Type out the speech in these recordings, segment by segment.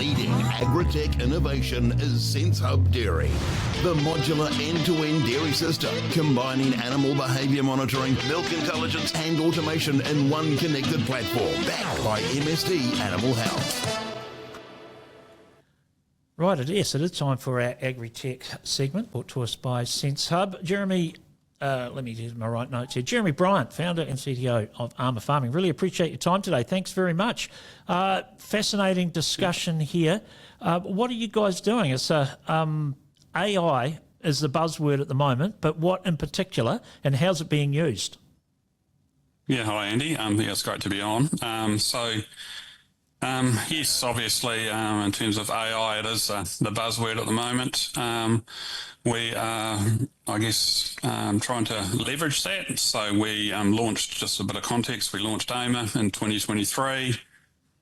Leading agri-tech innovation is SenseHub Dairy, the modular end-to-end dairy system combining animal behaviour monitoring, milk intelligence and automation in one connected platform, backed by MSD Animal Health. Right, yes, it is time for our agri-tech segment brought to us by SenseHub. Jeremy, let me get my right notes here. Jeremy Bryant, founder and CTO of Aimer Farming. Really appreciate your time today. Thanks very much. Fascinating discussion here. What are you guys doing? It's AI is the buzzword at the moment, but what in particular, and how's it being used? Yeah, hi Andy. Yeah, it's great to be on. Yes, obviously, in terms of AI, it is the buzzword at the moment. We are, I guess, trying to leverage that. So we launched, just a bit of context, we launched Aimer in 2023.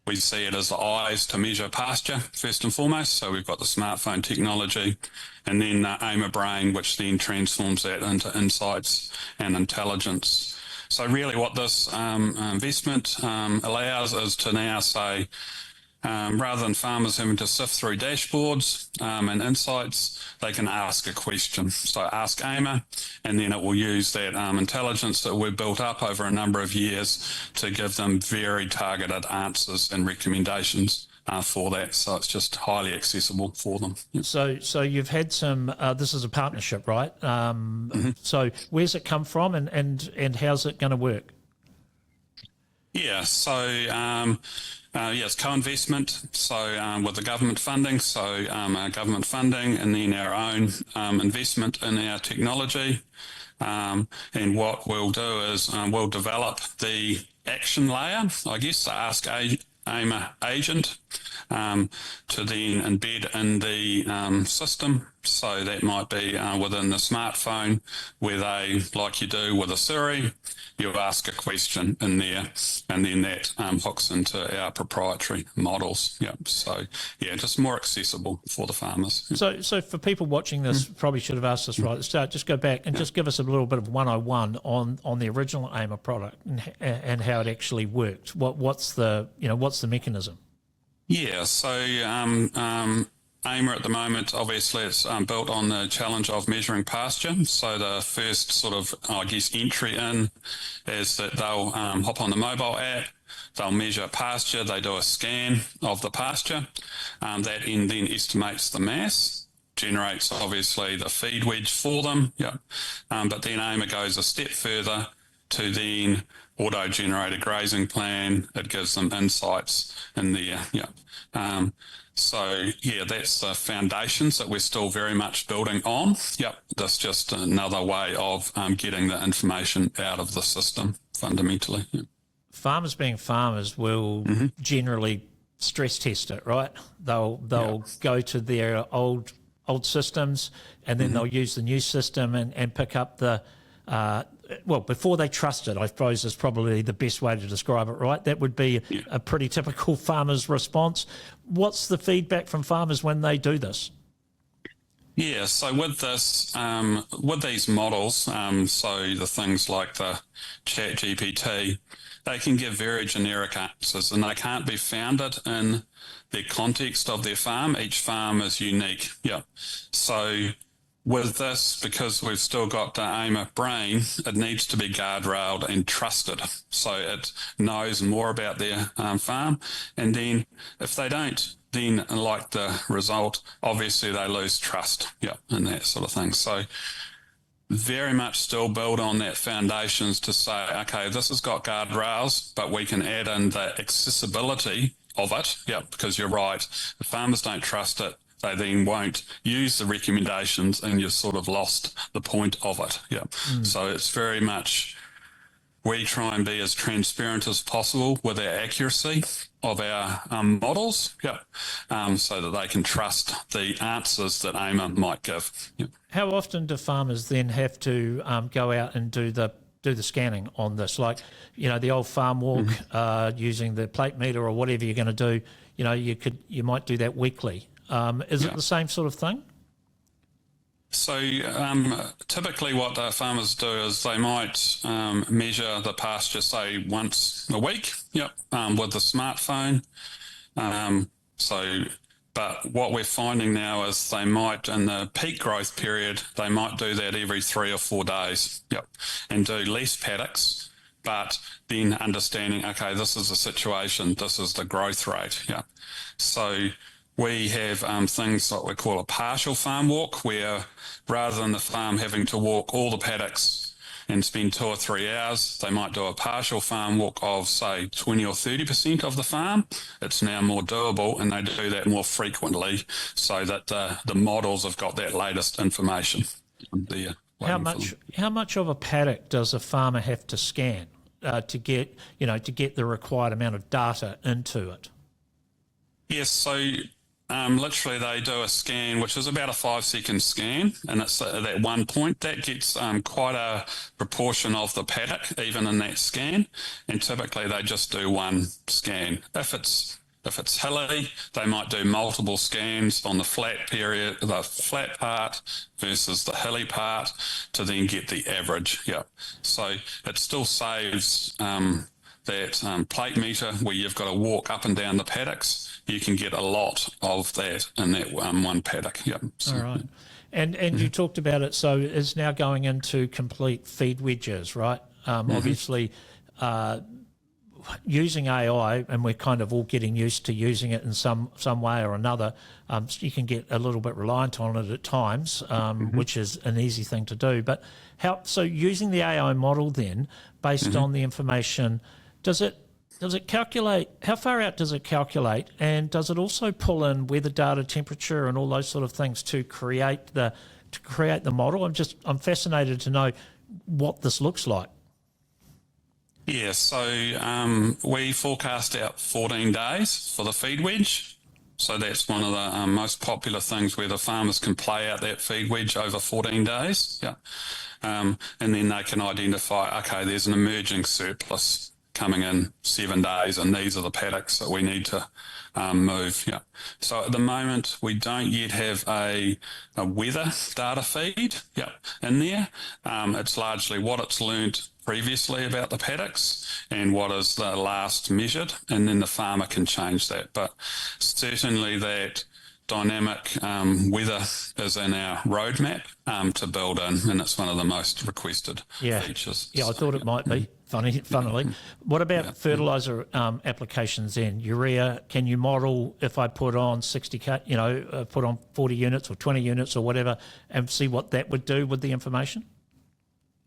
We see it as the eyes to measure pasture, first and foremost. So we've got the smartphone technology and then Aimer Brain, which then transforms that into insights and intelligence. So really what this investment allows is to now say, rather than farmers having to sift through dashboards and insights, they can ask a question. So ask Aimer, and then it will use that intelligence that we've built up over a number of years to give them very targeted answers and recommendations for that. So it's just highly accessible for them. Yep. So you've had some, this is a partnership, right? So where's it come from and how's it going to work? Yeah, so it's co-investment, so with the government funding, so government funding and then our own investment in our technology. And what we'll do is we'll develop the action layer, I guess, the Ask Aimer agent to then embed in the system. So that might be within the smartphone where they, like you do with a Siri, you ask a question in there and then that hooks into our proprietary models. Yep. So, yeah, just more accessible for the farmers. Yep. So for people watching this, probably should have asked this right at the start, just go back and just give us a little bit of 101 on the original Aimer product and how it actually worked. What's the mechanism? Yeah, so Aimer at the moment, obviously it's built on the challenge of measuring pasture. So the first sort of, I guess, entry in is that they'll hop on the mobile app, they'll measure pasture, they do a scan of the pasture, that then estimates the mass, generates obviously the feed wedge for them, but then Aimer goes a step further to then auto-generate a grazing plan. It gives them insights in there, So, yeah, that's the foundations that we're still very much building on. Yep, that's just another way of getting the information out of the system, fundamentally. Yep. Farmers being farmers will generally stress test it, right? They'll go to their old systems and then they'll use the new system and pick up the before they trust it, I suppose is probably the best way to describe it, right? That would be a pretty typical farmer's response. What's the feedback from farmers when they do this? Yeah, so with this, with these models, so the things like the Chat GPT, they can give very generic answers and they can't be founded in the context of their farm. Each farm is unique. Yeah. So with this, because we've still got the Aimer Brain, it needs to be guardrailed and trusted. So it knows more about their farm. And then if they don't, then like the result, obviously they lose trust, and that sort of thing. So very much still build on that foundations to say, okay, this has got guardrails, but we can add in the accessibility of it, because you're right, if farmers don't trust it, they then won't use the recommendations and you've sort of lost the point of it. So it's very much, we try and be as transparent as possible with our accuracy of our models, so that they can trust the answers that Aimer might give. How often do farmers then have to go out and do the scanning on this? Like, the old farm walk, using the plate meter or whatever you're going to do, you might do that weekly. Is it the same sort of thing? So typically what the farmers do is they might measure the pasture, say, once a week, with the smartphone. So But what we're finding now is they might, in the peak growth period, they might do that every 3 or 4 days, and do less paddocks, but then understanding, okay, this is the situation, this is the growth rate, So we have things like we call a partial farm walk, where rather than the farm having to walk all the paddocks and spend 2 or 3 hours, they might do a partial farm walk of, say, 20 or 30% of the farm. It's now more doable, and they do that more frequently so that the models have got that latest information there. How much of a paddock does a farmer have to scan to get the required amount of data into it? Yes, so literally they do a scan, which is about a 5-second scan, and it's at that one point. That gets quite a proportion of the paddock, even in that scan, and typically they just do one scan. If it's hilly, they might do multiple scans on the flat part versus the hilly part to then get the average. So it still saves that plate meter where you've got to walk up and down the paddocks. You can get a lot of that in that one paddock. So, all right. And you talked about it, so it's now going into complete feed wedges, right? Obviously, using AI, and we're kind of all getting used to using it in some way or another, you can get a little bit reliant on it at times, which is an easy thing to do. But so using the AI model then, based on the information, does it calculate, how far out does it calculate, and does it also pull in weather data, temperature, and all those sort of things to create the model? I'm fascinated to know what this looks like. Yeah, so we forecast out 14 days for the feed wedge. So that's one of the most popular things, where the farmers can play out that feed wedge over 14 days. And then they can identify, okay, there's an emerging surplus coming in 7 days, and these are the paddocks that we need to move. So at the moment, we don't yet have a weather data feed in there. It's largely what it's learnt previously about the paddocks and what is the last measured, and then the farmer can change that. But certainly that dynamic weather is in our roadmap to build in, and it's one of the most requested features. Yeah, I thought it might be, funnily. What about fertiliser applications then? Urea, can you model if I put on 60K, put on 40 units or 20 units or whatever, and see what that would do with the information?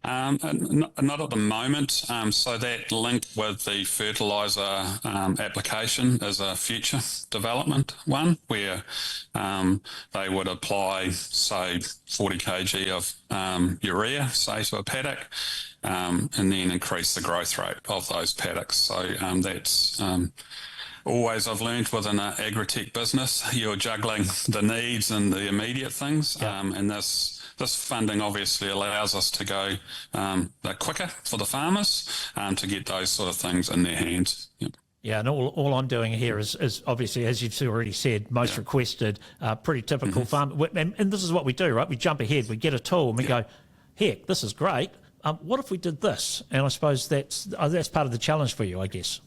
Not at the moment. So that link with the fertiliser application is a future development one, where they would apply, say, 40 kg of urea, say, to a paddock, and then increase the growth rate of those paddocks. So that's always, I've learned within an agri-tech business, you're juggling the needs and the immediate things, and this funding obviously allows us to go quicker for the farmers to get those sort of things in their hands. Yeah, and all I'm doing here is obviously, as you've already said, most requested, pretty typical farm. And this is what we do, right? We jump ahead, we get a tool, and we go, heck, this is great. What if we did this? And I suppose that's part of the challenge for you, I guess.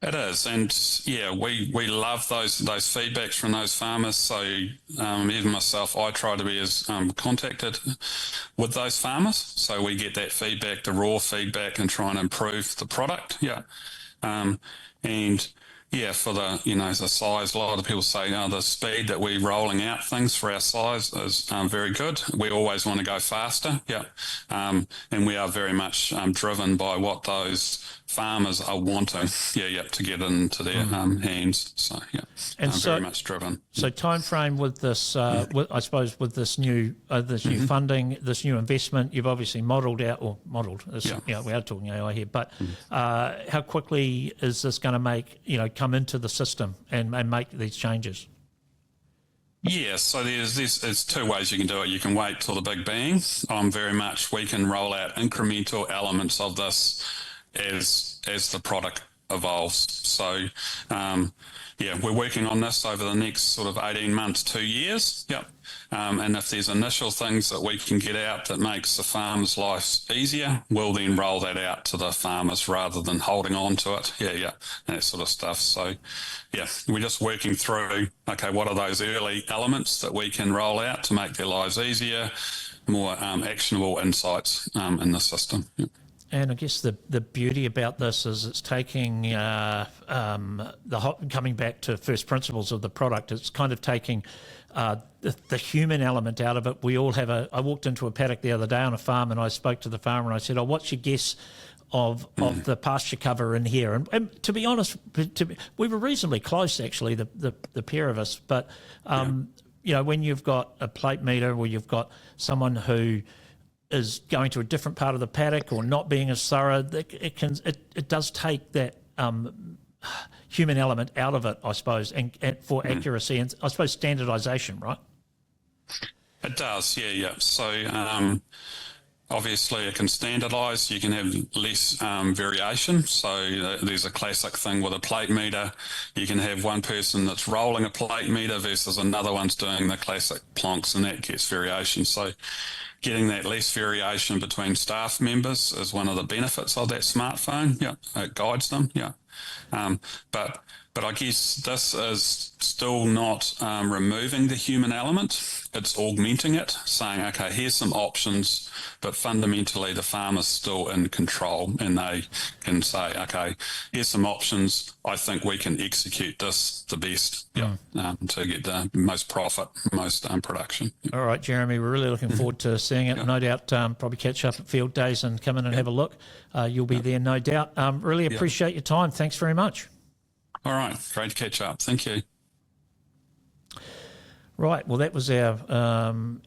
It is, and we love those feedbacks from those farmers. So even myself, I try to be as contacted with those farmers, so we get that feedback, the raw feedback, and try and improve the product. For the the size, a lot of people say the speed that we're rolling out things for our size is very good. We always want to go faster, and we are very much driven by what those farmers are wanting, to get into their hands. So and very much driven. So time frame with this, I suppose, with this new funding, this new investment, you've obviously modelled out. We are talking AI here, but how quickly is this going to come into the system and make these changes? Yeah, so there's two ways you can do it. You can wait till the big bang. We can roll out incremental elements of this as the product evolves. So, we're working on this over the next sort of 18 months, 2 years. Yep. And if there's initial things that we can get out that makes the farmers' lives easier, we'll then roll that out to the farmers rather than holding on to it. That sort of stuff. So, we're just working through, okay, what are those early elements that we can roll out to make their lives easier, more actionable insights in the system. Yep. And I guess the beauty about this is it's taking coming back to first principles of the product. It's kind of taking the human element out of it. We all have I walked into a paddock the other day on a farm, and I spoke to the farmer and I said, "Oh, what's your guess of the pasture cover in here?" And to be honest, we were reasonably close actually, the pair of us. But when you've got a plate meter, or you've got someone who is going to a different part of the paddock or not being as thorough, it does take that human element out of it, I suppose, and for accuracy and I suppose standardisation, right? It does, yeah. So obviously it can standardise. You can have less variation. So there's a classic thing with a plate meter. You can have one person that's rolling a plate meter versus another one's doing the classic plonks, and that gets variation. So getting that less variation between staff members is one of the benefits of that smartphone. Yeah, it guides them. Yeah, but I guess this is still not removing the human element. It's augmenting it, saying, okay, here's some options, but fundamentally the farmer's still in control, and they can say, okay, here's some options. I think we can execute this the best to get the most profit, most production. All right, Jeremy, we're really looking forward to seeing it. No doubt probably catch up at field days and come in and have a look. You'll be there, no doubt. Really appreciate your time. Thanks very much. All right, great to catch up. Thank you. Right, well, that was our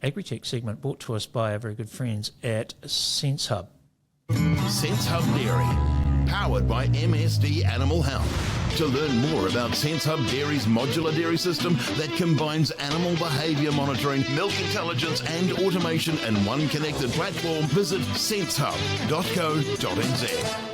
Agritech segment brought to us by our very good friends at Sense Hub. Sense Hub Dairy, powered by MSD Animal Health. To learn more about Sense Hub Dairy's modular dairy system that combines animal behaviour monitoring, milk intelligence and automation in one connected platform, visit sensehub.co.nz.